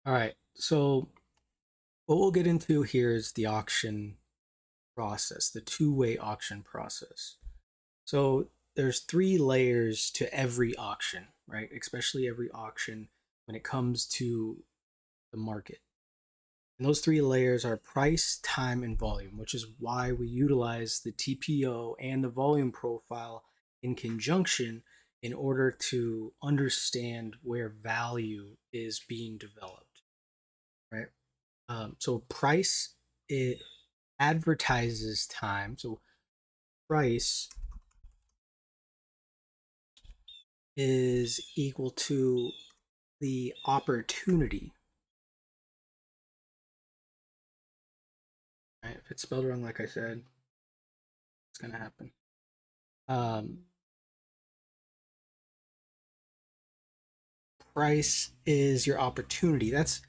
All right. So what we'll get into here is the auction process, the two-way auction process. So there's three layers to every auction, right? Especially every auction when it comes to the market. And those three layers are price, time, and volume, which is why we utilize the TPO and the volume profile in conjunction in order to understand where value is being developed, right? So price, it advertises time. So price is equal to the opportunity, right? If it's spelled wrong, like I said, it's gonna happen. Um, Price is your opportunity. That's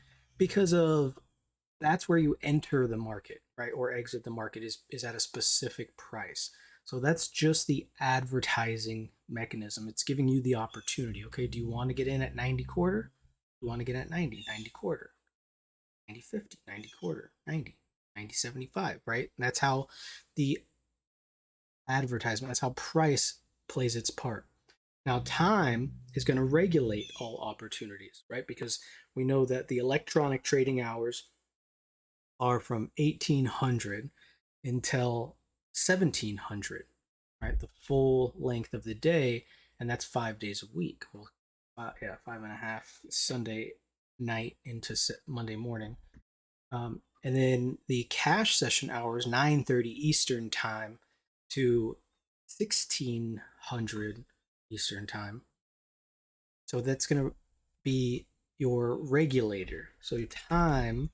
where you enter the market, right? Or exit the market is at a specific price. So that's just the advertising mechanism. It's giving you the opportunity. Okay, do you want to get in at 90 quarter? You want to get at 90, 90 quarter, 90 50, 90 quarter, 90, 90 75, right? And that's how the advertisement, that's how price plays its part. Now, time is going to regulate all opportunities, right? Because we know that the electronic trading hours are from 1800 until 1700, right? The full length of the day, and that's 5 days a week. Well, yeah, 5.5 Sunday night into Monday morning. And then the cash session hours, 9:30 Eastern time to 1600 Eastern time. So that's going to be your regulator. So your time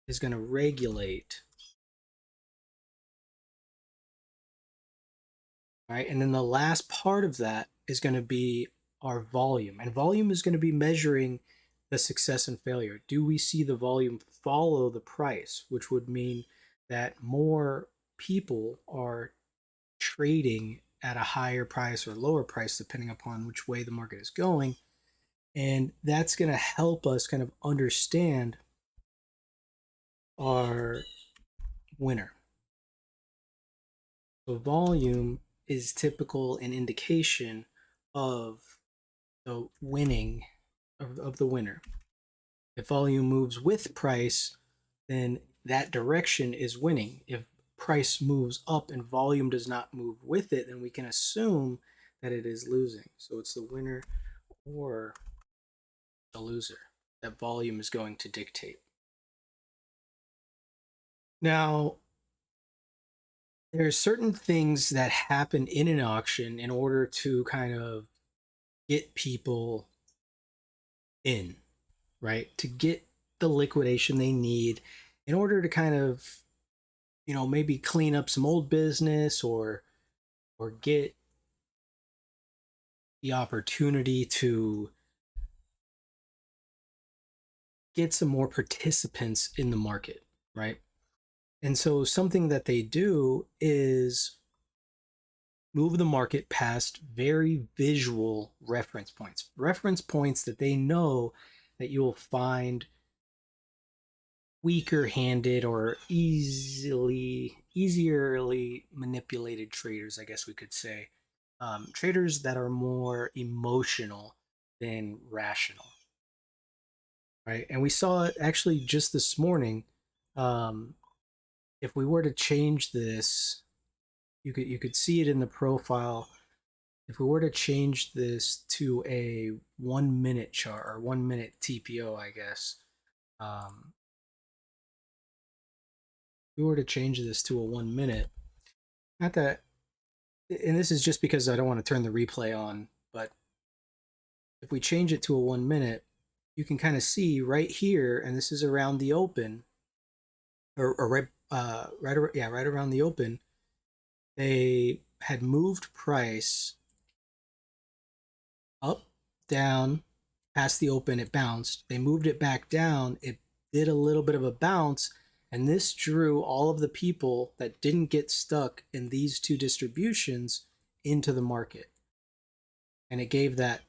is going to regulate, right? And then the last part of that is going to be our volume. And volume is going to be measuring the success and failure. Do we see the volume follow the price, which would mean that more people are trading at a higher price or lower price, depending upon which way the market is going. And that's going to help us kind of understand our winner. So volume is typical an indication of the winning of the winner. If volume moves with price, then that direction is winning. If price moves up and volume does not move with it, then we can assume that it is losing. So it's the winner or the loser that volume is going to dictate. Now, there's certain things that happen in an auction in order to kind of get people in, right? To get the liquidation they need in order to kind of, maybe clean up some old business or get the opportunity to get some more participants in the market, right? And so something that they do is move the market past very visual reference points that they know that you will find weaker handed or easierly manipulated traders, I guess we could say. Traders that are more emotional than rational, right? And we saw it actually just this morning. Um, if we were to change this, you could see it in the profile. If we were to change this to a 1 minute chart or 1 minute TPO, I guess, if we were to change this to a 1 minute, not that, and this is just because I don't want to turn the replay on, but if we change it to a 1 minute, you can kind of see right here, and this is around the open, or right around the open, they had moved price up, down, past the open, it bounced. They moved it back down, it did a little bit of a bounce, and this drew all of the people that didn't get stuck in these two distributions into the market. And it gave that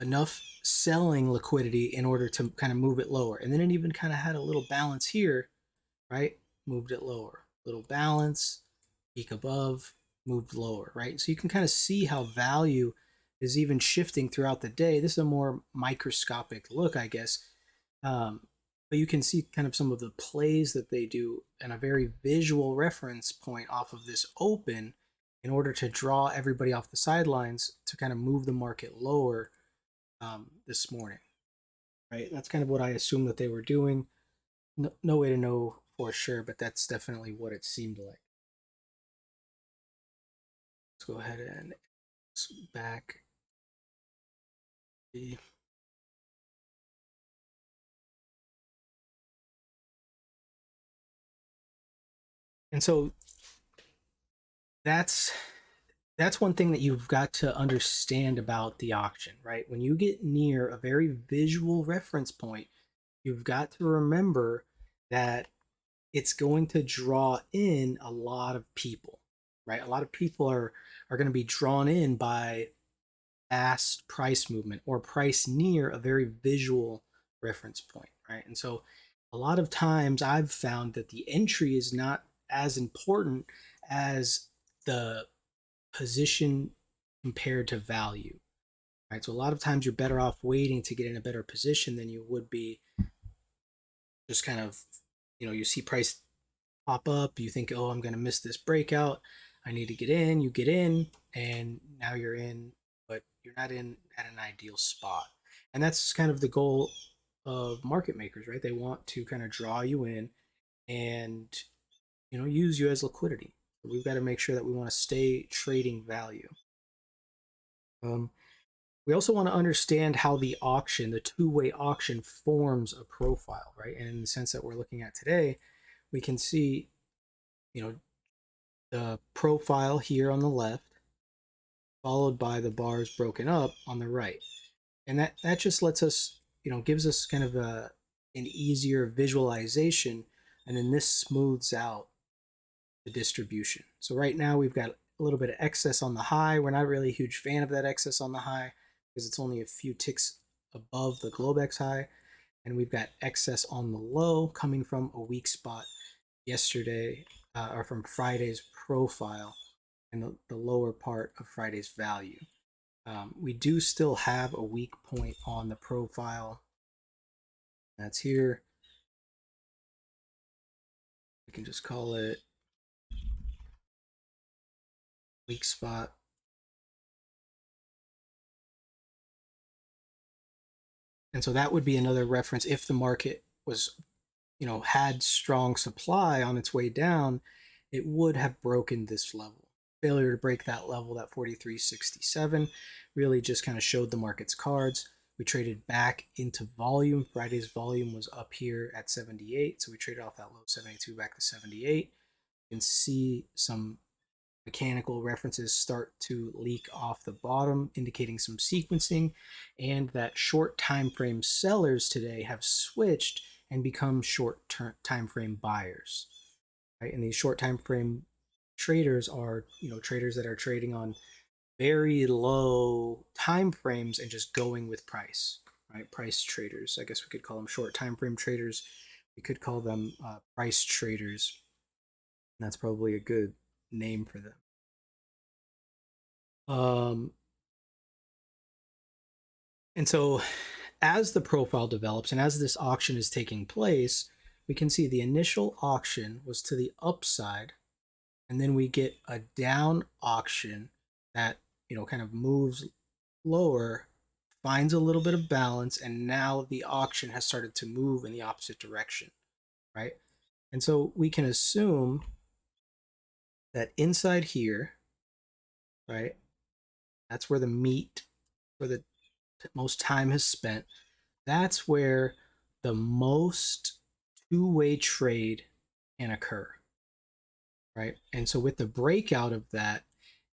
enough selling liquidity in order to kind of move it lower. And then it even kind of had a little balance here, right? Moved it lower. Little balance, peak above, moved lower, right? So you can kind of see how value is even shifting throughout the day. This is a more microscopic look, I guess. But you can see kind of some of the plays that they do and a very visual reference point off of this open in order to draw everybody off the sidelines to kind of move the market lower this morning, right? That's kind of what I assumed that they were doing. No way to know for sure, but that's definitely what it seemed like. Let's go ahead and back. And so that's one thing that you've got to understand about the auction, right? When you get near a very visual reference point, you've got to remember that it's going to draw in a lot of people, right? A lot of people are going to be drawn in by fast price movement or price near a very visual reference point, right? And so a lot of times I've found that the entry is not as important as the position compared to value, right? So a lot of times you're better off waiting to get in a better position than you would be just kind of, you see price pop up, you think, oh, I'm going to miss this breakout, I need to get in, you get in, and now you're in, but you're not in at an ideal spot. And that's kind of the goal of market makers, right? They want to kind of draw you in and use you as liquidity. We've got to make sure that we want to stay trading value. We also want to understand how the auction, the two-way auction, forms a profile, right? And in the sense that we're looking at today, we can see, the profile here on the left, followed by the bars broken up on the right. And that just lets us, gives us kind of an easier visualization. And then this smooths out the distribution. So right now we've got a little bit of excess on the high. We're not really a huge fan of that excess on the high because it's only a few ticks above the Globex high. And we've got excess on the low coming from a weak spot yesterday, or from Friday's profile and the lower part of Friday's value. We do still have a weak point on the profile. That's here. We can just call it weak spot. And so that would be another reference if the market was, had strong supply on its way down, it would have broken this level. Failure to break that level, that 43.67, really just kind of showed the market's cards. We traded back into volume. Friday's volume was up here at 78, so we traded off that low 72 back to 78. You can see some mechanical references start to leak off the bottom, indicating some sequencing, and that short time frame sellers today have switched and become short time frame buyers, right? And these short time frame traders are, traders that are trading on very low time frames and just going with price, right? Price traders. I guess we could call them short time frame traders. We could call them price traders. And that's probably a good name for them. And so as the profile develops and as this auction is taking place, we can see the initial auction was to the upside, and then we get a down auction that, kind of moves lower, finds a little bit of balance, and now the auction has started to move in the opposite direction, right? And so we can assume that inside here, right, that's where the meat, where the most time is spent. That's where the most two-way trade can occur, right? And so with the breakout of that,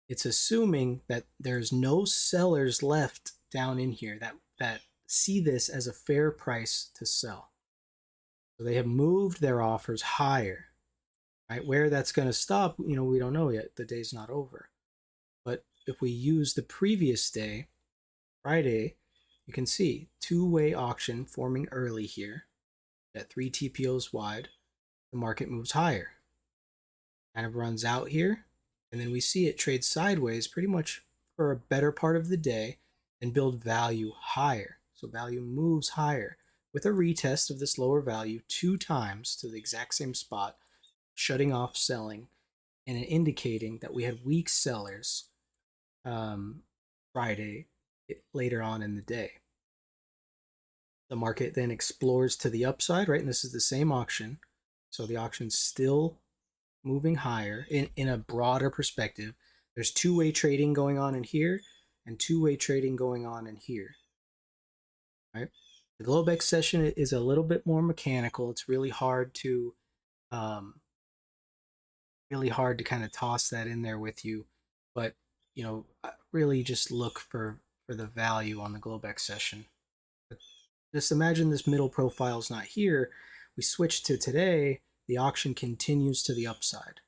it's assuming that there's no sellers left down in here that see this as a fair price to sell. So they have moved their offers higher, right? Where that's going to stop, we don't know yet. The day's not over. But if we use the previous day, Friday, you can see two-way auction forming early here at 3 TPOs wide. The market moves higher, kind of runs out here, and then we see it trade sideways pretty much for a better part of the day and build value higher. So value moves higher with a retest of this lower value 2 times to the exact same spot, shutting off selling and indicating that we had weak sellers Friday later on in the day. The market then explores to the upside, right? And this is the same auction. So the auction's still moving higher in a broader perspective. There's two-way trading going on in here and two-way trading going on in here, right? The Globex session is a little bit more mechanical. It's really hard to kind of toss that in there with you, but really just look for the value on the Globex session. But just imagine this middle profile is not here. We switch to today. The auction continues to the upside.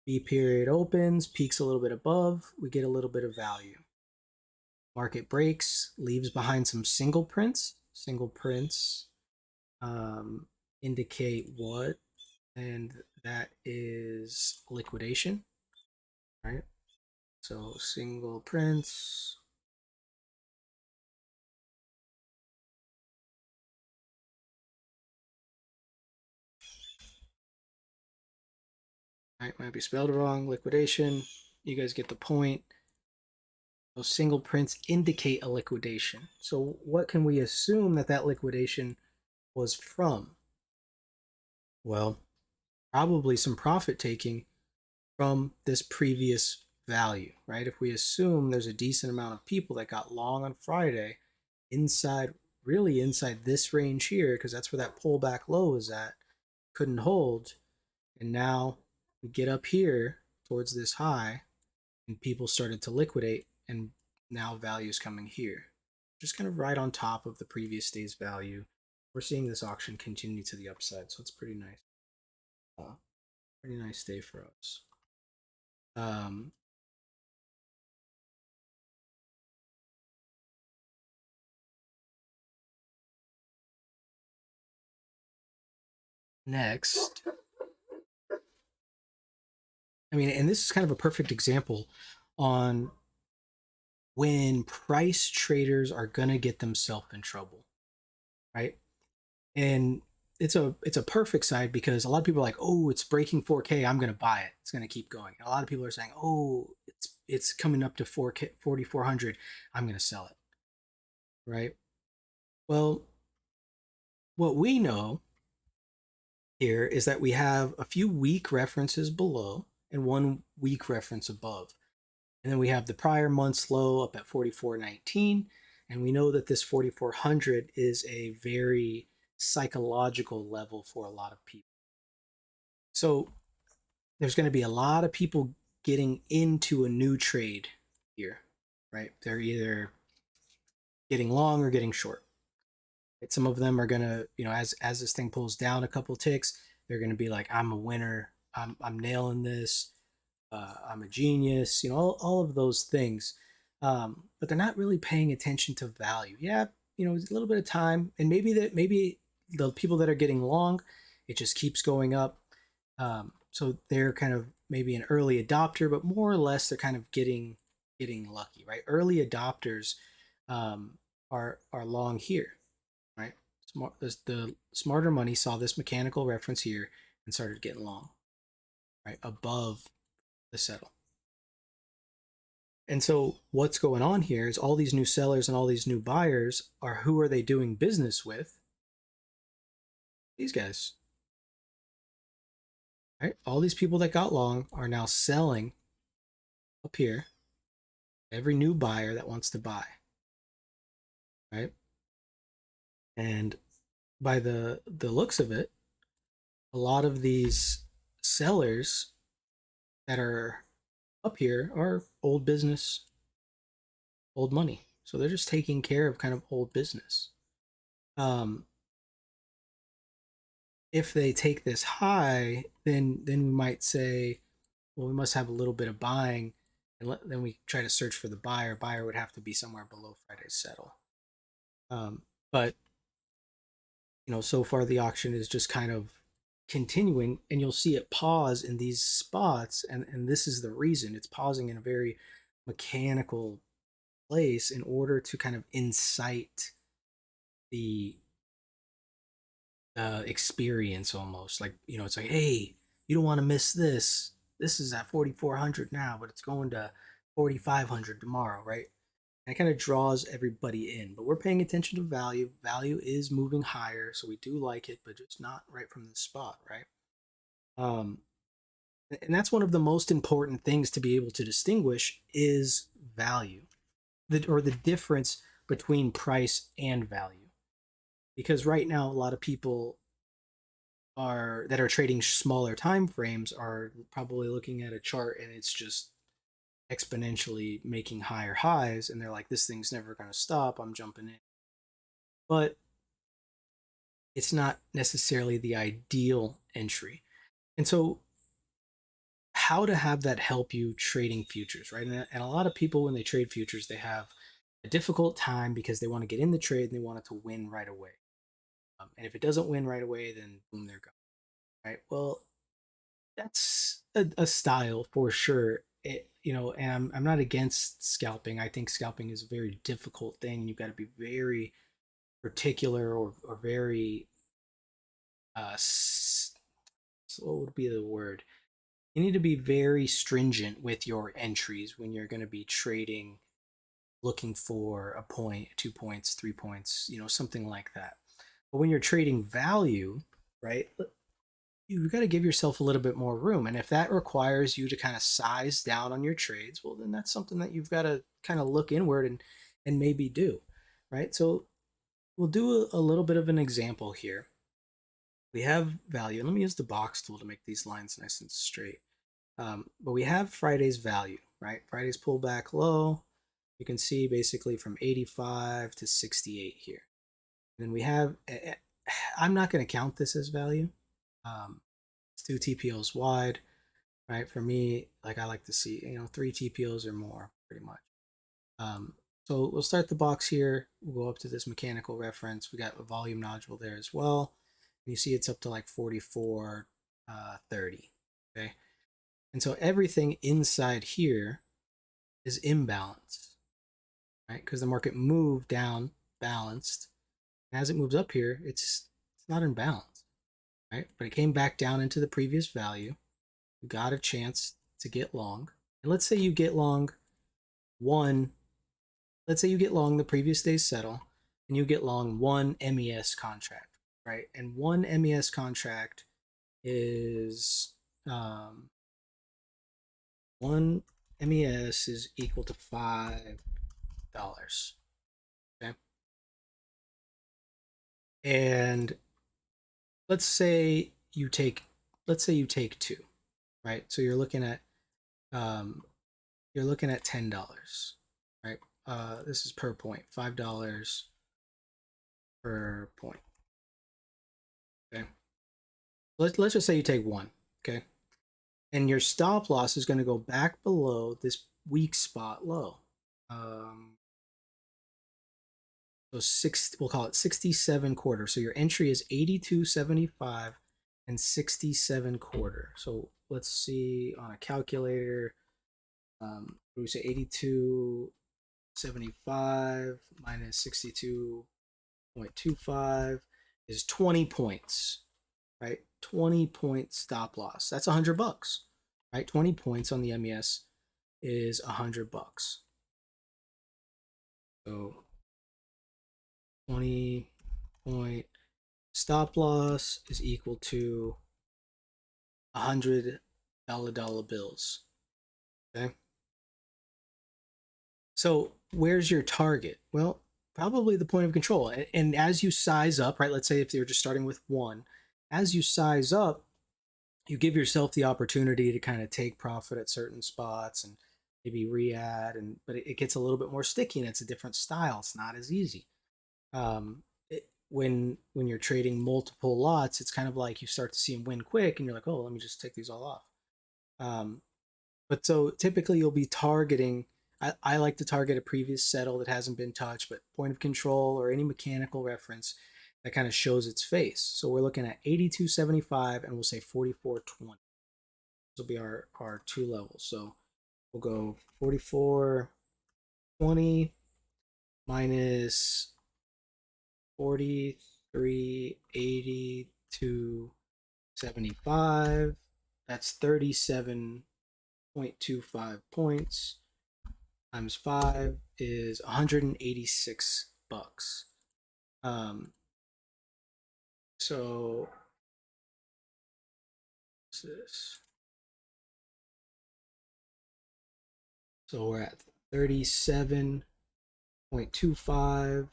B period opens, peaks a little bit above, we get a little bit of value. Market breaks, leaves behind some single prints. Single prints indicate what? And that is liquidation, right? So single prints. Right, might be spelled wrong. Liquidation. You guys get the point. Those single prints indicate a liquidation. So what can we assume that liquidation was from? Well, probably some profit taking from this previous value, right? If we assume there's a decent amount of people that got long on Friday really inside this range here, because that's where that pullback low is at, couldn't hold, and now we get up here towards this high and people started to liquidate, and now value is coming here, just kind of right on top of the previous day's value. We're seeing this auction continue to the upside, so it's pretty nice. Pretty nice day for us. Next, and this is kind of a perfect example on when price traders are gonna get themselves in trouble, right? And it's a perfect side because a lot of people are like, oh, it's breaking 4K, I'm gonna buy it. It's gonna keep going. And a lot of people are saying, oh, it's coming up to 4K 4,400, I'm gonna sell it, right? Well, what we know here is that we have a few weak references below and one weak reference above. And then we have the prior month's low up at 44.19. And we know that this 4,400 is a very psychological level for a lot of people. So there's going to be a lot of people getting into a new trade here, right? They're either getting long or getting short. Some of them are going to, as this thing pulls down a couple ticks, they're going to be like, I'm a winner. I'm nailing this. I'm a genius, all of those things. But they're not really paying attention to value. Yeah, a little bit of time, and maybe the people that are getting long, it just keeps going up. So they're kind of maybe an early adopter, but more or less they're kind of getting lucky, right? Early adopters are long here, right? The smarter money saw this mechanical reference here and started getting long, right, above the settle. And so what's going on here is all these new sellers and all these new buyers who are they doing business with? These guys, right? All these people that got long are now selling up here. Every new buyer that wants to buy, right? And by the looks of it, a lot of these sellers that are up here are old business, old money. So they're just taking care of kind of old business. If they take this high, then we might say, well, we must have a little bit of buying, and then we try to search for the buyer. Buyer would have to be somewhere below Friday's settle. But so far the auction is just kind of continuing, and you'll see it pause in these spots, and this is the reason it's pausing in a very mechanical place in order to kind of incite the experience, almost like, it's like, hey, you don't want to miss this. This is at 4,400 now, but it's going to 4,500 tomorrow, right? And it kind of draws everybody in. But we're paying attention to value. Value is moving higher, so we do like it, but just not right from the spot, right? Um, and that's one of the most important things to be able to distinguish is value, or the difference between price and value. Because right now, a lot of people that are trading smaller time frames are probably looking at a chart and it's just exponentially making higher highs, and they're like, this thing's never going to stop, I'm jumping in. But it's not necessarily the ideal entry. And so how to have that help you trading futures, right? And a lot of people, when they trade futures, they have a difficult time because they want to get in the trade and they want it to win right away. And if it doesn't win right away, then boom, they're gone, right? Well, that's a style for sure. And I'm not against scalping. I think scalping is a very difficult thing, and you've got to be very particular, or very so what would be the word? You need to be very stringent with your entries when you're going to be trading, looking for a point, 2 points, 3 points, something like that. But when you're trading value, right, you've got to give yourself a little bit more room. And if that requires you to kind of size down on your trades, well, then that's something that you've got to kind of look inward and maybe do, right? So we'll do a little bit of an example here. We have value. Let me use the box tool to make these lines nice and straight. But we have Friday's value, right? Friday's pullback low. You can see basically from 85 to 68 here. And then we have, I'm not going to count this as value. It's 2 TPOs wide, right? For me, like, I like to see, 3 TPOs or more, pretty much. So we'll start the box here. We'll go up to this mechanical reference. We got a volume nodule there as well. And you see it's up to like 44.30. Okay. And so everything inside here is imbalanced, right? Because the market moved down balanced. And as it moves up here, it's not in balance, right? But it came back down into the previous value. You got a chance to get long. And let's say you get long the previous day's settle, and you get long one MES contract, right? And one MES contract is one MES is equal to $5. Okay. And let's say you take two, right? So you're looking at $10, right? This is per point, $5 per point. Okay. Let's just say you take one, okay? And your stop loss is going to go back below this weak spot low. So we'll call it 67 quarter. So your entry is 82.75 and 67 quarter. So let's see on a calculator. We say 82.75 minus 62.25 is 20 points, right? 20 point stop loss. That's $100, right? 20 points on the MES is $100. So 20 point stop loss is equal to $100 bills. Okay. So where's your target? Well, probably the point of control. And as you size up, right? Let's say if you're just starting with one, as you size up, you give yourself the opportunity to kind of take profit at certain spots and maybe re-add, but it gets a little bit more sticky, and it's a different style. It's not as easy. When you're trading multiple lots, it's kind of like you start to see them win quick, and you're like, oh, let me just take these all off. But so typically you'll be targeting I like to target a previous settle that hasn't been touched, but point of control or any mechanical reference that kind of shows its face. So we're looking at 82.75 and we'll say 44.20. This will be our two levels. So we'll go 44.20 minus 43.82.75. That's 37.25 points times 5 is 186 bucks. So what's this? So we're at 37.25,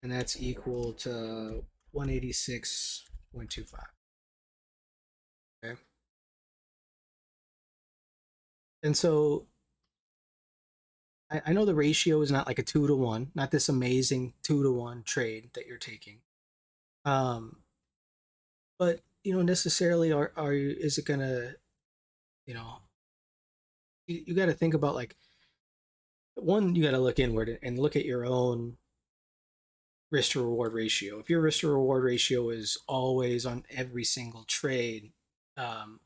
and that's equal to 186.25. Okay. And so I know the ratio is not like a 2-to-1, not this amazing 2-to-1 trade that you're taking. But necessarily are you, is it gonna, you know, you got to think about, like, one, you got to look inward and look at your own risk to reward ratio. If your risk to reward ratio is always on every single trade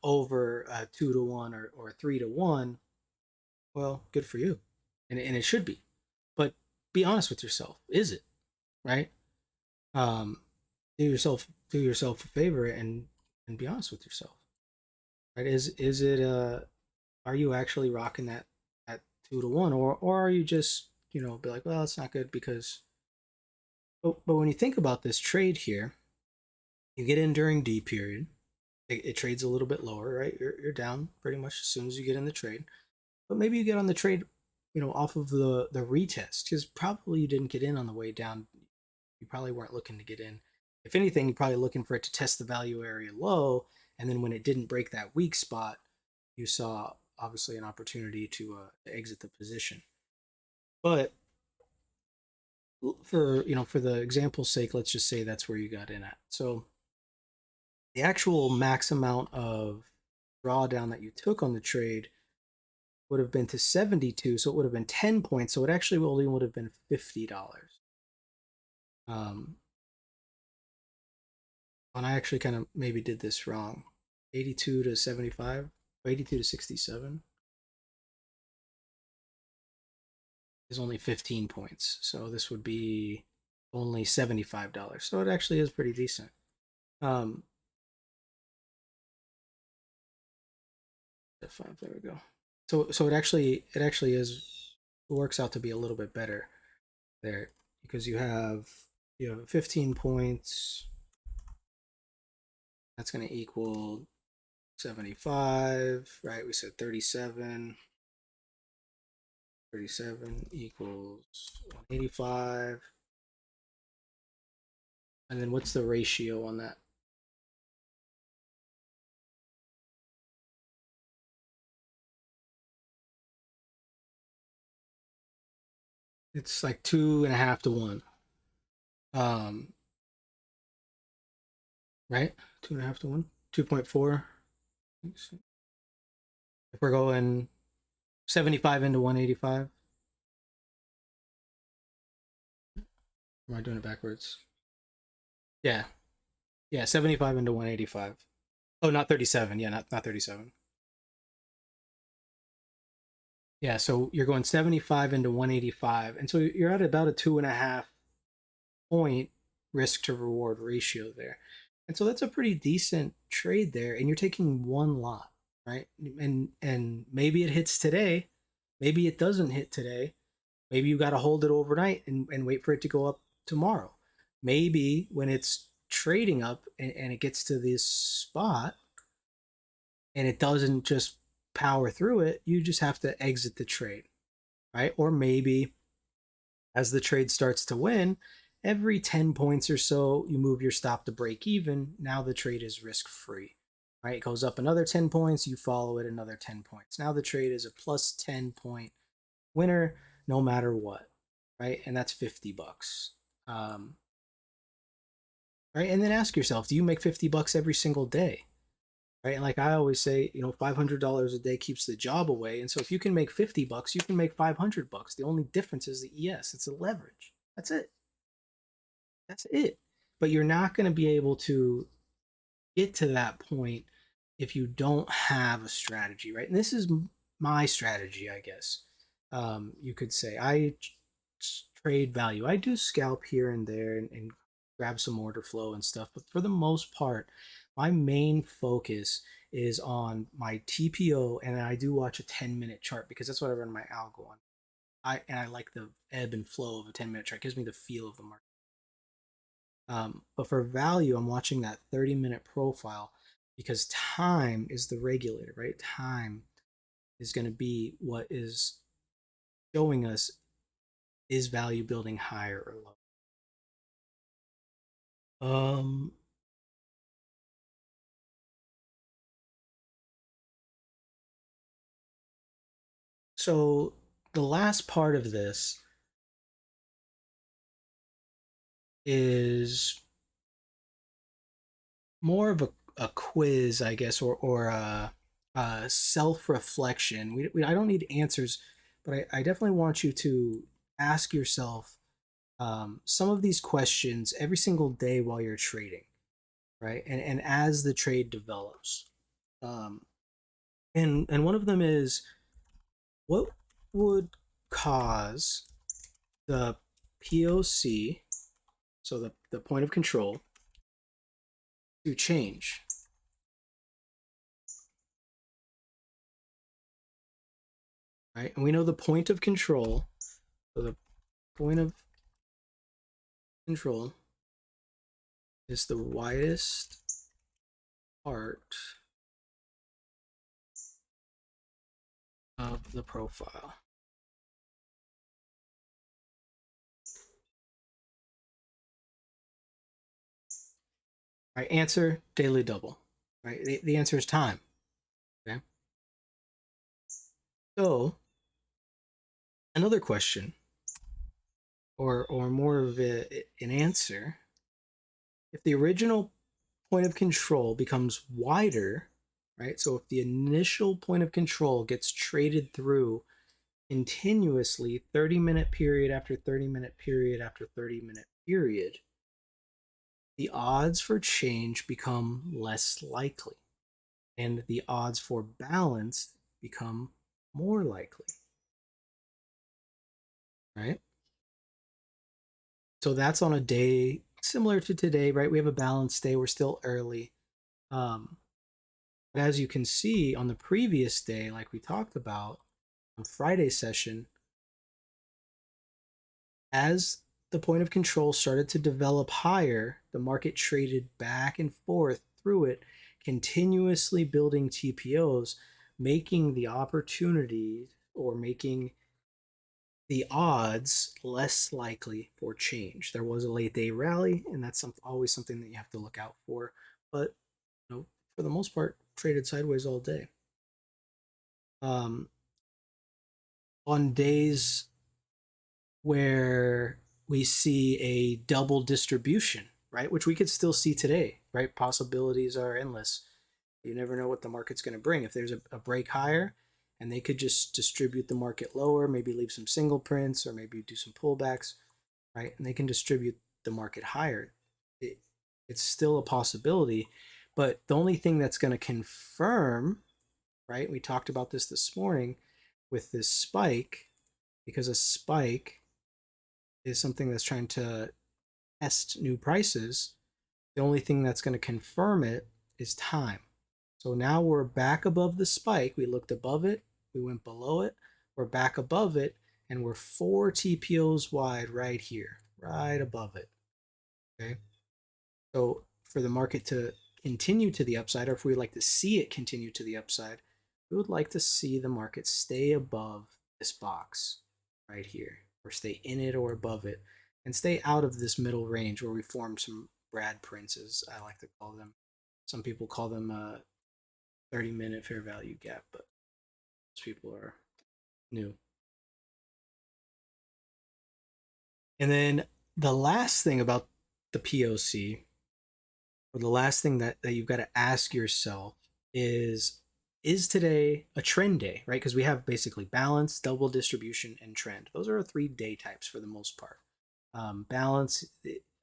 over 2-to-1 or 3-to-1, well, good for you, and it should be. But be honest with yourself. Is it right? Um, do yourself a favor and be honest with yourself. Right? Is it are you actually rocking that at 2-to-1, or are you just be like, well, it's not good because. But when you think about this trade here, you get in during D period. It trades a little bit lower, right? You're down pretty much as soon as you get in the trade. But maybe you get on the trade, off of the retest, because probably you didn't get in on the way down. You probably weren't looking to get in. If anything, you're probably looking for it to test the value area low, and then when it didn't break that weak spot, you saw obviously an opportunity to exit the position. But for the example's sake, let's just say that's where you got in at. So the actual max amount of drawdown that you took on the trade would have been to 72, so it would have been 10 points. So it actually only would have been $50. And I actually kind of maybe did this wrong. 82 to 75, 82 to 67 is only 15 points. So this would be only $75. So it actually is pretty decent. There we go. So it actually works out to be a little bit better there, because you have 15 points. That's going to equal 75, right? We said 37 equals 185. And then what's the ratio on that? It's like 2.5 to 1. Right? 2.5 to 1. 2.4. If we're going 75 into 185. Am I doing it backwards? Yeah. Yeah, 75 into 185. Oh, not 37. Yeah, not 37. Yeah, so you're going 75 into 185. And so you're at about a 2.5 point risk to reward ratio there. And so that's a pretty decent trade there. And you're taking one lot, right? And maybe it hits today. Maybe it doesn't hit today. Maybe you got to hold it overnight and wait for it to go up tomorrow. Maybe when it's trading up and it gets to this spot and it doesn't just power through it, you just have to exit the trade, right? Or maybe as the trade starts to win, every 10 points or so, you move your stop to break even. Now the trade is risk free, right? It goes up another 10 points, you follow it another 10 points. Now the trade is a plus 10 point winner no matter what, right? And that's $50. Right? And then ask yourself, do you make $50 every single day? right? And like I always say, $500 a day keeps the job away. And so if you can make $50, you can make $500. The only difference is the ES. It's a leverage. That's it. That's it. But you're not going to be able to get to that point if you don't have a strategy, right? And this is my strategy, I guess. You could say I trade value. I do scalp here and there and grab some order flow and stuff, but for the most part, my main focus is on my TPO, and I do watch a 10-minute chart because that's what I run my algo on. I like the ebb and flow of a 10-minute chart. It gives me the feel of the market. But for value, I'm watching that 30-minute profile because time is the regulator, right? Time is going to be what is showing us, is value building higher or lower. So the last part of this is more of a quiz, I guess, or a self reflection. I don't need answers, but I definitely want you to ask yourself some of these questions every single day while you're trading, right? And as the trade develops. Um, and one of them is, what would cause the POC, so the point of control, to change, right? And we know the point of control, so the point of control is the widest part of the profile. Right, answer, daily double. Right, the answer is time. Okay. So another question, or more of an answer, if the original point of control becomes wider, right? So if the initial point of control gets traded through continuously, 30-minute period after 30-minute period after 30-minute period, the odds for change become less likely, and the odds for balance become more likely, right? So that's on a day similar to today, right? We have a balanced day. We're still early. Um, but as you can see on the previous day, like we talked about on Friday's session, as the point of control started to develop higher, the market traded back and forth through it, continuously building TPOs, making the opportunity, or making the odds less likely for change. There was a late day rally, and that's always something that you have to look out for. But for the most part, traded sideways all day. On days where we see a double distribution, right? Which we could still see today, right? Possibilities are endless. You never know what the market's going to bring. If there's a break higher, and they could just distribute the market lower, maybe leave some single prints or maybe do some pullbacks, right? And they can distribute the market higher. It's still a possibility, but the only thing that's going to confirm, right? We talked about this morning with this spike, because a spike is something that's trying to test new prices. The only thing that's going to confirm it is time. So now we're back above the spike. We looked above it, we went below it, we're back above it, and we're 4 TPOs wide right here, right above it. Okay. So for the market to continue to the upside, or if we'd like to see it continue to the upside, we would like to see the market stay above this box right here, or stay in it or above it, and stay out of this middle range where we form some Brad princes, I like to call them. Some people call them 30-minute fair value gap, but most people are new. And then the last thing about the POC, or the last thing that you've got to ask yourself, is today a trend day, right? Because we have basically balance, double distribution, and trend. Those are our 3 day types for the most part. Balance,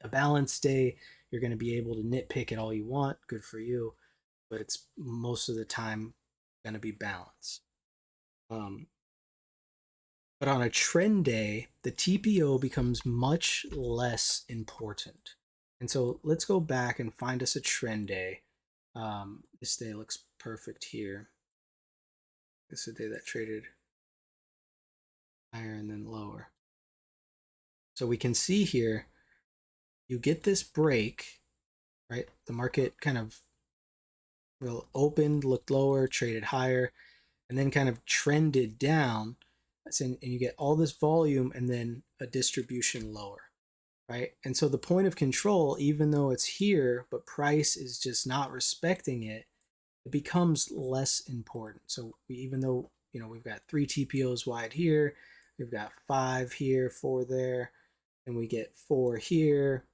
a balanced day, you're going to be able to nitpick it all you want. Good for you, but it's most of the time going to be balance. Um, but on a trend day, the TPO becomes much less important. And so let's go back and find us a trend day. This day looks perfect here. This is a day that traded higher and then lower. So we can see here, you get this break, right? The market kind of opened, looked lower, traded higher, and then kind of trended down. And you get all this volume and then a distribution lower, right? And so the point of control, even though it's here, but price is just not respecting it, it becomes less important. So even though, we've got 3 TPOs wide here, we've got 5 here, 4 there, and we get 4 here,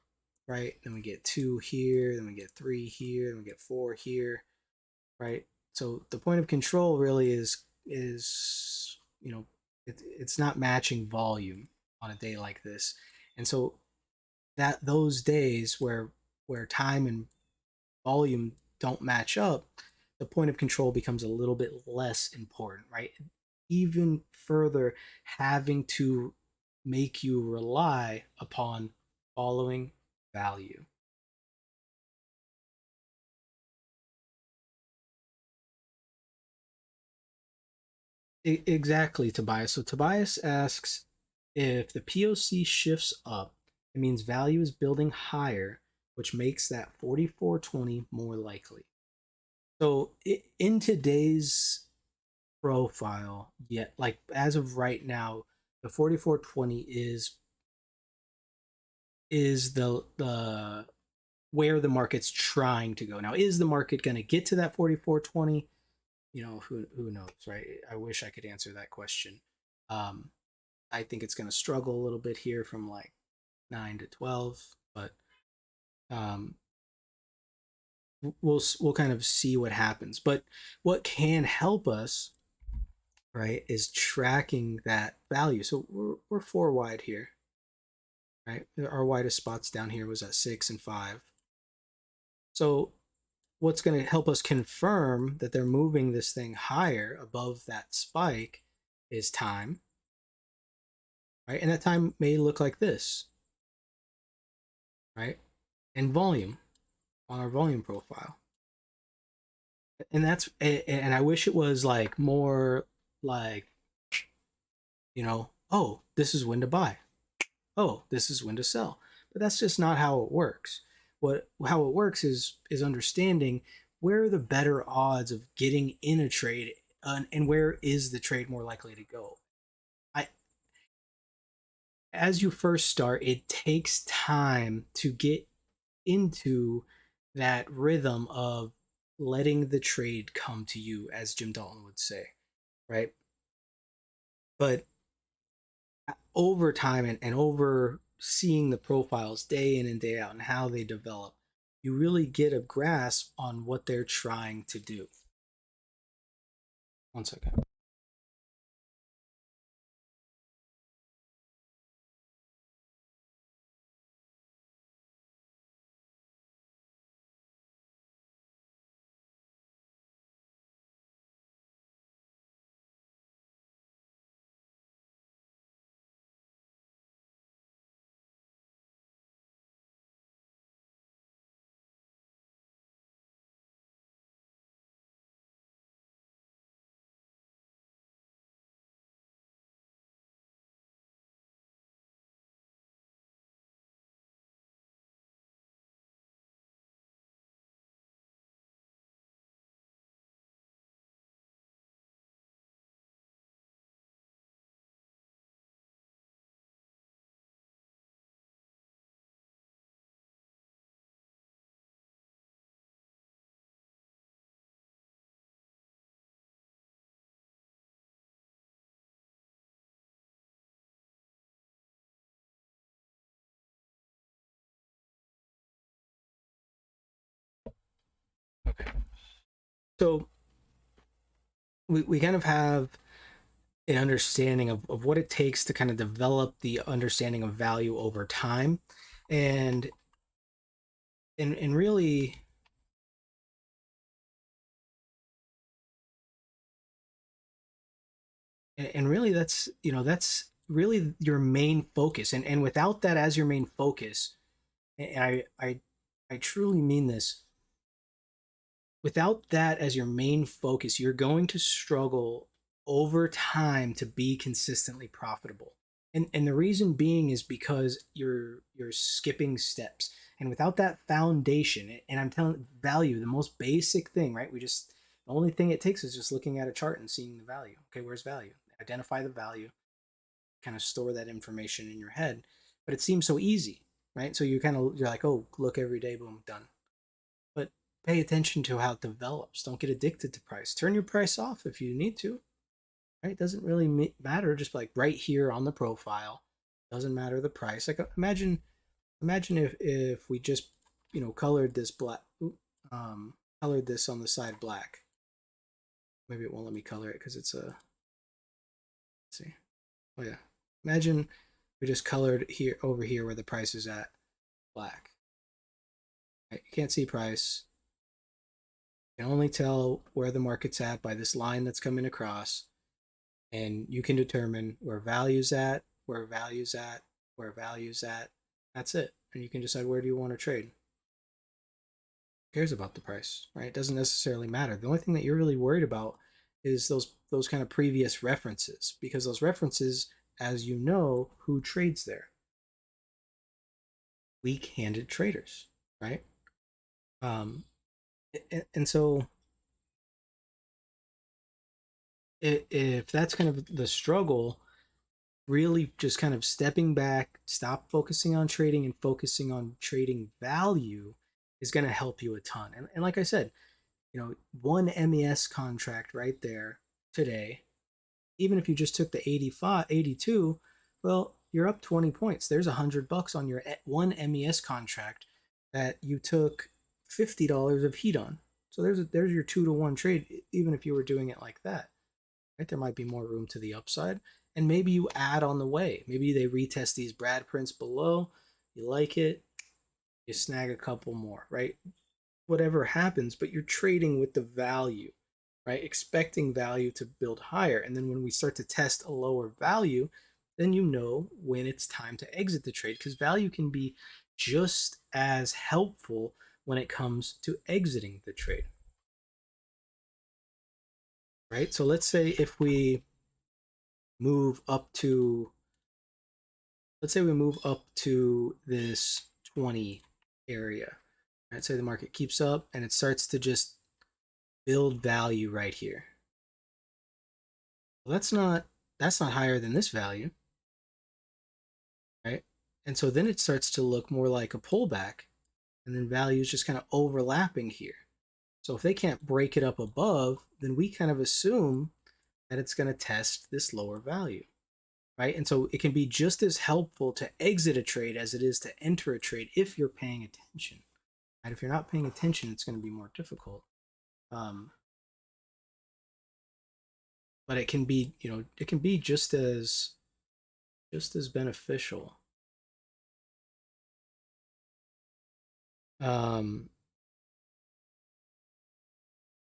right? Then we get 2 here, then we get 3 here, then we get 4 here, right? So the point of control really is it's not matching volume on a day like this. And so that those days where time and volume don't match up, the point of control becomes a little bit less important, right? Even further, having to make you rely upon following value. Exactly, Tobias. So Tobias asks, if the POC shifts up, it means value is building higher, which makes that 4420 more likely. So in today's profile, yet like as of right now, the 4420 is the where the market's trying to go. Now, is the market going to get to that 4420? Who knows, right? I wish I could answer that question. Um, I think it's going to struggle a little bit here from like 9 to 12, but um, we'll kind of see what happens. But what can help us, right, is tracking that value. So we're 4 wide here, right? Our widest spots down here was at 6 and 5. So what's going to help us confirm that they're moving this thing higher above that spike is time, right? And that time may look like this, right? And volume on our volume profile. And I wish it was like more like, oh, this is when to buy. Oh, this is when to sell. But that's just not how it works. How it works is understanding where are the better odds of getting in a trade, and where is the trade more likely to go. I As you first start, it takes time to get into that rhythm of letting the trade come to you, as Jim Dalton would say, right? But over time and over seeing the profiles day in and day out and how they develop, you really get a grasp on what they're trying to do. One second. So we kind of have an understanding of what it takes to kind of develop the understanding of value over time. And and really, and really that's, you know, that's really your main focus. And without that as your main focus, and I truly mean this, without that as your main focus, you're going to struggle over time to be consistently profitable. And the reason being is because you're skipping steps. And without that foundation, and I'm telling value, the most basic thing, right? The only thing it takes is just looking at a chart and seeing the value. Okay, where's value? Identify the value, kind of store that information in your head. But it seems so easy, right? So you're like, oh, look every day, boom, done. But pay attention to how it develops. Don't get addicted to price. Turn your price off if you need to. Right? It doesn't really matter. Just like right here on the profile, doesn't matter the price. Like imagine if we just, you know, colored this black, colored this on the side black. Maybe it won't let me color it because it's a. Let's see. Oh yeah. Imagine we just colored here over here where the price is at black. Right? You can't see price. You can only tell where the market's at by this line that's coming across, and you can determine where value's at, where value's at, where value's at. That's it. And you can decide where do you want to trade. Who cares about the price, right? It doesn't necessarily matter. The only thing that you're really worried about is those kind of previous references, because those references, as you know, who trades there? Weak-handed traders, right? Um, and so if that's kind of the struggle, really just kind of stepping back, stop focusing on trading and focusing on trading value is going to help you a ton. And like I said, you know, one MES contract right there today, even if you just took the 85, 82, well, you're up 20 points. There's $100 on your one MES contract that you took $50 of heat on. So there's your 2-to-1 trade, even if you were doing it like that. Right? There might be more room to the upside. And maybe you add on the way. Maybe they retest these Brad prints below. You like it, you snag a couple more, right? Whatever happens, but you're trading with the value, right? Expecting value to build higher. And then when we start to test a lower value, then you know when it's time to exit the trade, because value can be just as helpful when it comes to exiting the trade, right? So let's say if we move up to, let's say we move up to this 20 area. I'd say the market keeps up and it starts to just build value right here. Well, that's not higher than this value, right? And so then it starts to look more like a pullback, and then value is just kind of overlapping here. So if they can't break it up above, then we kind of assume that it's going to test this lower value, right? And so it can be just as helpful to exit a trade as it is to enter a trade if you're paying attention. Right? If you're not paying attention, it's going to be more difficult. But it can be, you know, it can be just as beneficial. And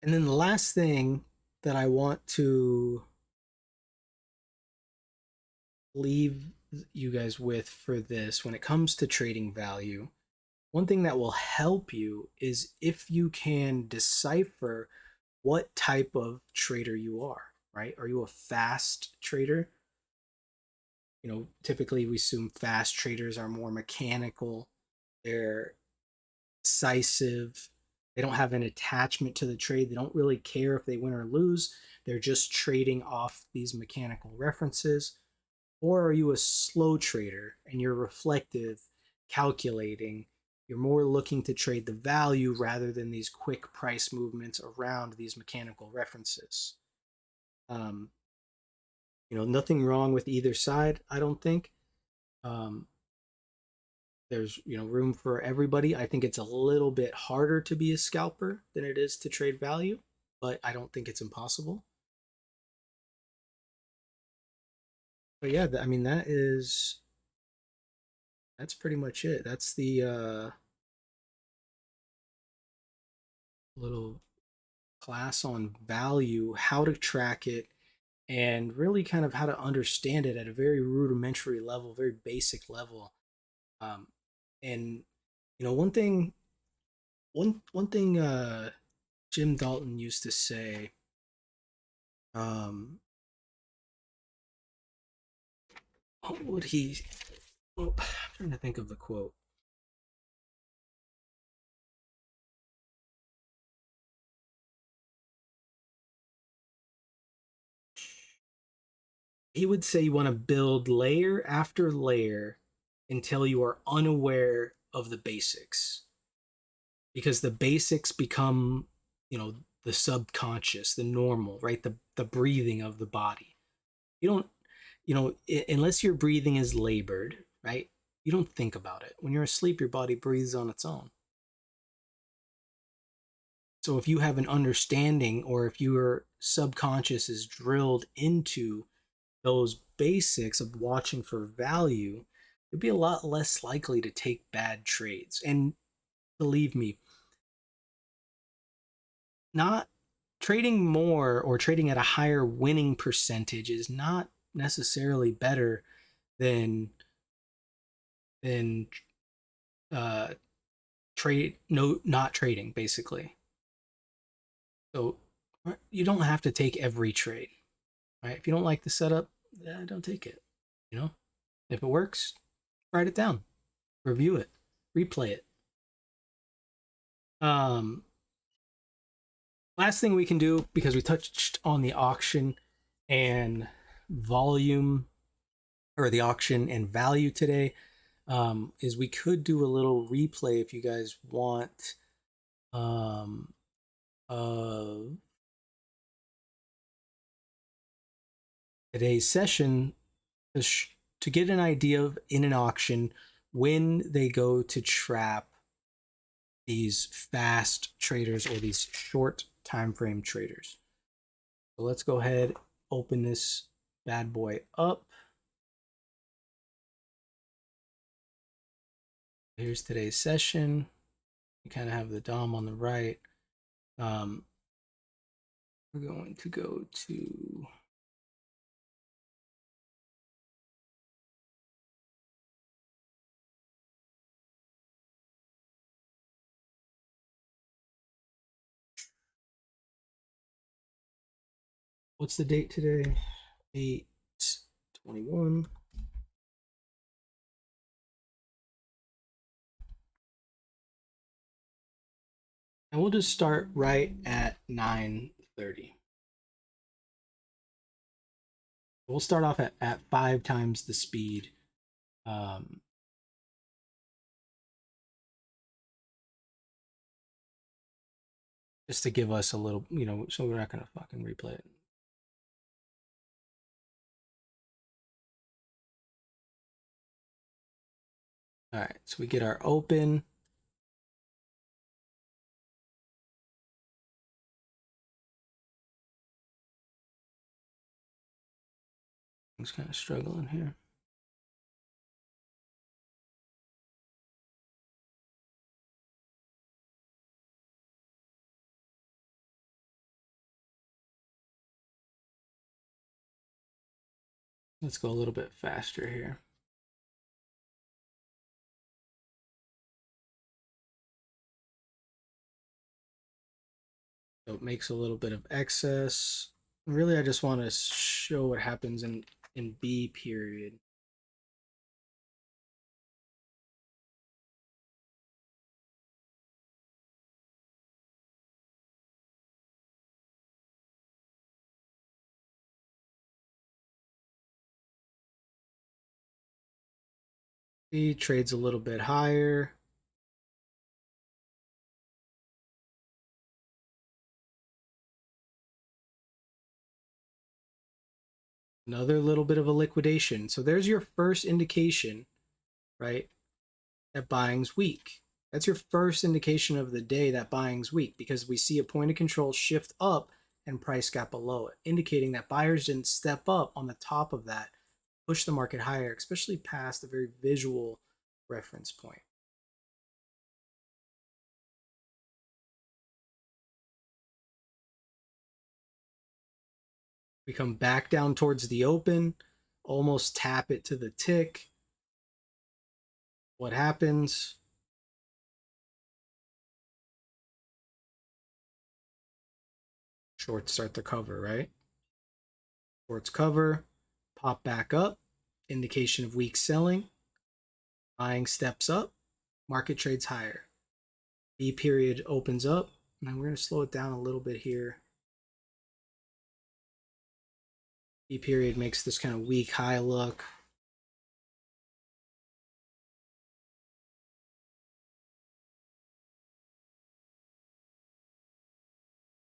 then the last thing that I want to leave you guys with for this, when it comes to trading value, one thing that will help you is if you can decipher what type of trader you are, right? Are you a fast trader? You know, typically we assume fast traders are more mechanical, they're decisive, they don't have an attachment to the trade, they don't really care if they win or lose, they're just trading off these mechanical references. Or are you a slow trader and you're reflective, calculating, you're more looking to trade the value rather than these quick price movements around these mechanical references? Um, you know, nothing wrong with either side, I don't think. Um, there's, you know, room for everybody. I think it's a little bit harder to be a scalper than it is to trade value. but I don't think it's impossible. But yeah, I mean that's pretty much it. That's the little class on value, how to track it, and really kind of how to understand it at a very rudimentary level, very basic level. Um, and one thing Jim Dalton used to say. Um, what would he? Well, I'm trying to think of the quote. He would say you want to build layer after layer until you are unaware of the basics, because the basics become, the subconscious, the normal, right? The breathing of the body. You don't, unless your breathing is labored, right? You don't think about it. When you're asleep, your body breathes on its own. So if you have an understanding, or if your subconscious is drilled into those basics of watching for value, you'd be a lot less likely to take bad trades. And believe me, not trading more or trading at a higher winning percentage is not necessarily better than than uh trade no not trading, basically. So you don't have to take every trade, right? If you don't like the setup, don't take it. You know, if it works, write it down, review it, replay it. Um, Last thing we can do, because we touched on the auction and volume, or the auction and value today, is we could do a little replay if you guys want, um, of today's session, to get an idea of, in an auction, when they go to trap these fast traders or these short time frame traders. So let's go ahead, open this bad boy up. Here's today's session. We kind of have the DOM on the right. Um, we're going to go to what's the date today? 8/21. And we'll just start right at 9:30. We'll start off at 5 times the speed. Um, just to give us a little, so we're not going to fucking replay it. All right, so we get our open. I'm just kind of struggling here. Let's go a little bit faster here. So it makes a little bit of excess. Really, I just want to show what happens in B period. B trades a little bit higher. Another little bit of a liquidation. So there's your first indication, right, that buying's weak. That's your first indication of the day that buying's weak, because we see a point of control shift up and price got below it, indicating that buyers didn't step up on the top of that, push the market higher, especially past a very visual reference point. We come back down towards the open, almost tap it to the tick. What happens? Shorts start to cover, right? Shorts cover, pop back up, indication of weak selling. Buying steps up, market trades higher. B period opens up, and we're going to slow it down a little bit here. B period makes this kind of weak high look.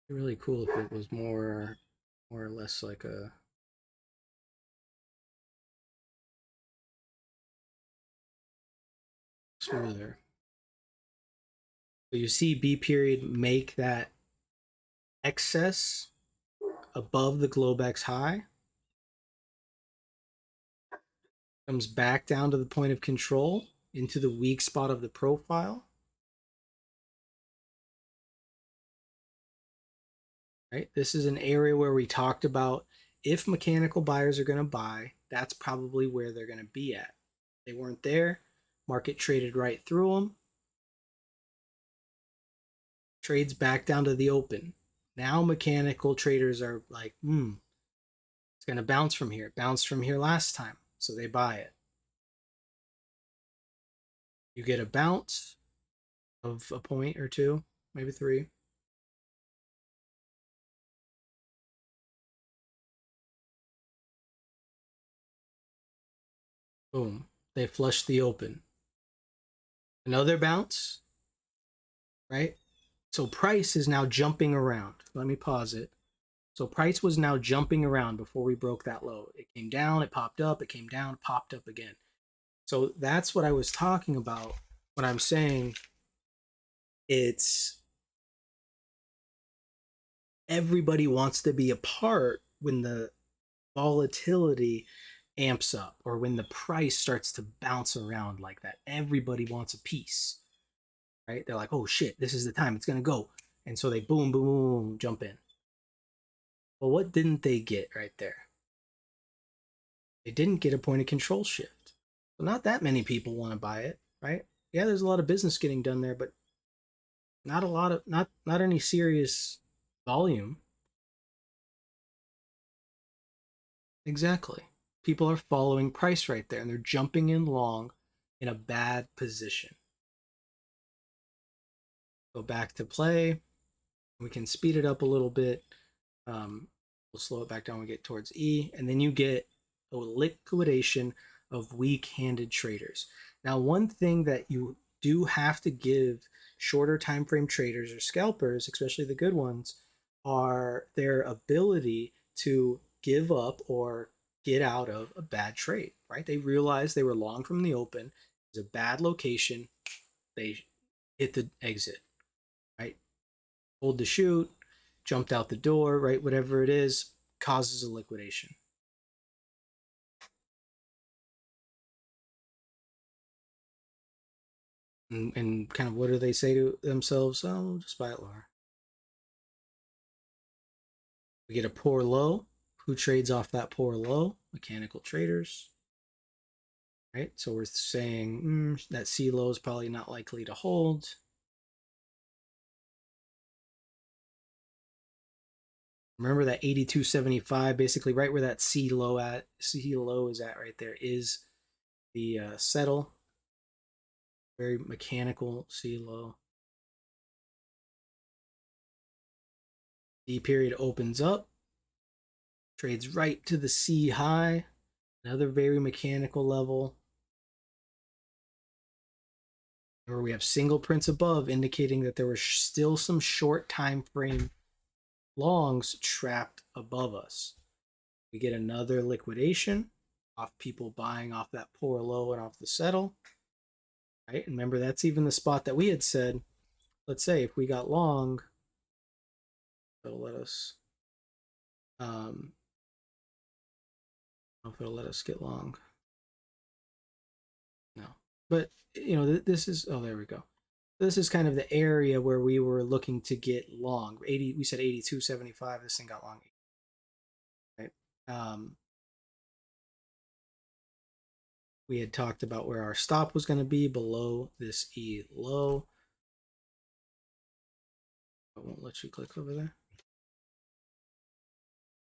Really cool if it was more or less like a smoother. So you see B period make that excess above the Globex high, comes back down to the point of control into the weak spot of the profile. Right? This is an area where we talked about if mechanical buyers are going to buy, that's probably where they're going to be at. They weren't there, market traded right through them. Trades back down to the open. Now mechanical traders are like, it's going to bounce from here. It bounced from here last time, so they buy it. You get a bounce of a point or two, maybe three. Boom. They flush the open. Another bounce, right? So price is now jumping around. Let me pause it. So price was now jumping around before we broke that low. It came down, it popped up, it came down, popped up again. So that's what I was talking about when I'm saying it's everybody wants to be a part when the volatility amps up or when the price starts to bounce around like that. Everybody wants a piece, right? They're like, oh shit, this is the time, it's gonna go. And so they boom, boom, boom, jump in. Well, what didn't they get right there? They didn't get a point of control shift. So not that many people want to buy it, right? Yeah, there's a lot of business getting done there, but not a lot of not any serious volume. Exactly. People are following price right there and they're jumping in long in a bad position. Go back to play. We can speed it up a little bit. We'll slow it back down when we get towards E, and then you get a liquidation of weak-handed traders. Now, one thing that you do have to give shorter time frame traders or scalpers, especially the good ones, are their ability to give up or get out of a bad trade, right? They realized they were long from the open. It's a bad location. They hit the exit, right? Hold the shoot, jumped out the door, right? Whatever it is, causes a liquidation. And kind of what do they say to themselves? Oh, we'll just buy it lower. We get a poor low. Who trades off that poor low? Mechanical traders, right? So we're saying that C low is probably not likely to hold. Remember that 82.75, basically right where that C low is at right there is the settle. Very mechanical C low. D period opens up, trades right to the C high, another very mechanical level. Where we have single prints above indicating that there were still some short time frame longs trapped above us. We get another liquidation off people buying off that poor low and off the settle. right? And remember, that's even the spot that we had said, let's say if we got long, it'll let us, um, I don't know if it'll let us get long. No. But, this is, oh, there we go. This is kind of the area where we were looking to get long. 80, we said 82.75. This thing got long, right? We had talked about where our stop was going to be below this E low. I won't let you click over there.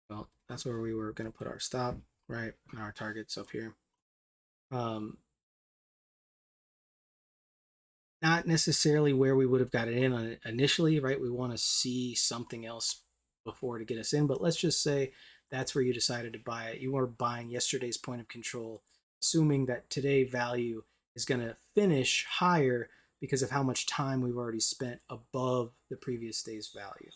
Well, that's where we were going to put our stop, right? And our targets up here. Not necessarily where we would have got it in on initially, right? We want to see something else before to get us in, but let's just say that's where you decided to buy it. You were buying yesterday's point of control, assuming that today value is going to finish higher because of how much time we've already spent above the previous day's value.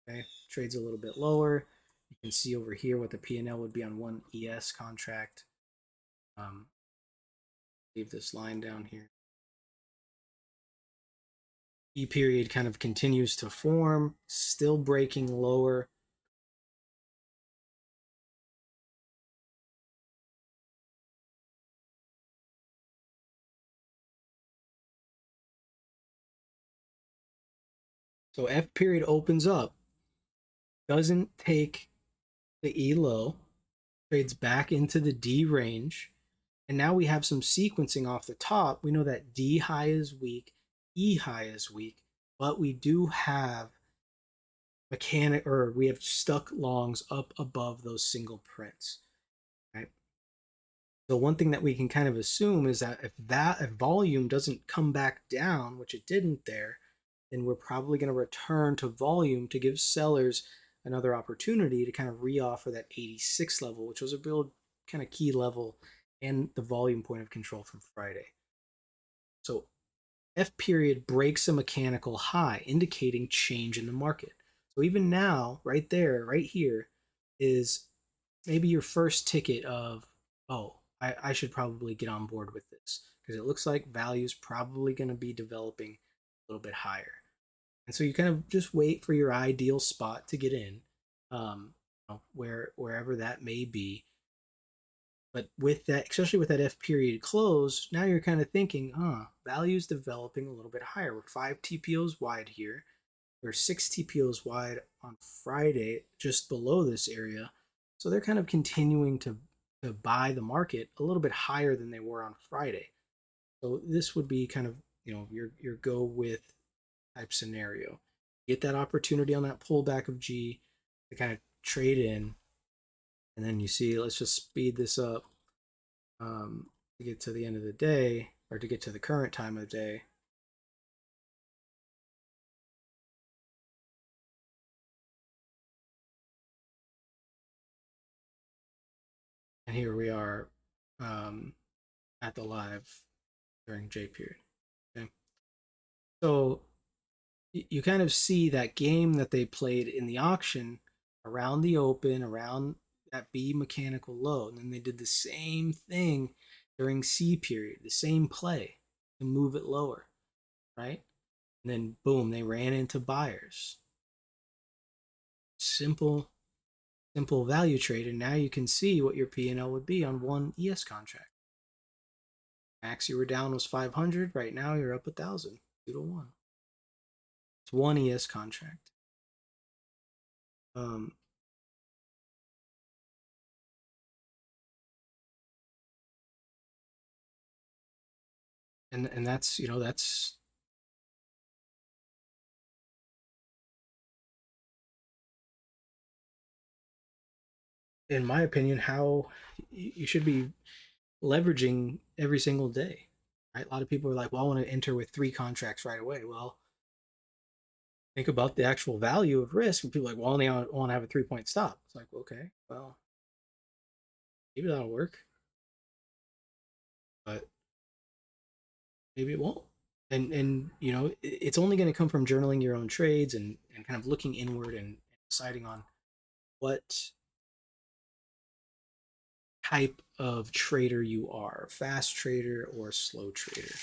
Okay, trades a little bit lower. You can see over here what the P&L would be on one ES contract. Leave this line down here. E period kind of continues to form, still breaking lower. So F period opens up, doesn't take the E low, trades back into the D range, and now we have some sequencing off the top. We know that D high is weak, E high is weak, but we do have we have stuck longs up above those single prints, right? So one thing that we can kind of assume is that if volume doesn't come back down, which it didn't there, then we're probably going to return to volume to give sellers another opportunity to kind of reoffer that 86 level, which was a real kind of key level and the volume point of control from Friday. So F period breaks a mechanical high, indicating change in the market. So even now, right there, right here, is maybe your first ticket of, oh, I should probably get on board with this because it looks like value is probably going to be developing a little bit higher. And so you kind of just wait for your ideal spot to get in, wherever that may be. But with that, especially with that F period close, now you're kind of thinking, value's developing a little bit higher. We're 5 TPOs wide here. We're 6 TPOs wide on Friday, just below this area. So they're kind of continuing to buy the market a little bit higher than they were on Friday. So this would be kind of, your go with type scenario. Get that opportunity on that pullback of G to kind of trade in. And then you see, let's just speed this up to get to the end of the day, or to get to the current time of day. And here we are at the live during J period. Okay. So you kind of see that game that they played in the auction around the open, around that B mechanical low. And then they did the same thing during C period, the same play to move it lower, right? And then boom, they ran into buyers. Simple value trade. And now you can see what your P&L would be on one ES contract. Max you were down was 500. Right now you're up 1,000, 2-1. It's one ES contract. Um, and that's in my opinion how you should be leveraging every single day, right? A lot of people are like, well, I want to enter with 3 contracts right away. Well, think about the actual value of risk, and people are like, well, I only want to have a 3-point stop. It's like, okay, well, maybe that'll work, but maybe it won't. And it's only going to come from journaling your own trades and kind of looking inward and deciding on what type of trader you are, fast trader or slow trader.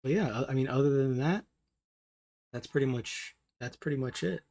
But yeah, I mean, other than that, that's pretty much it.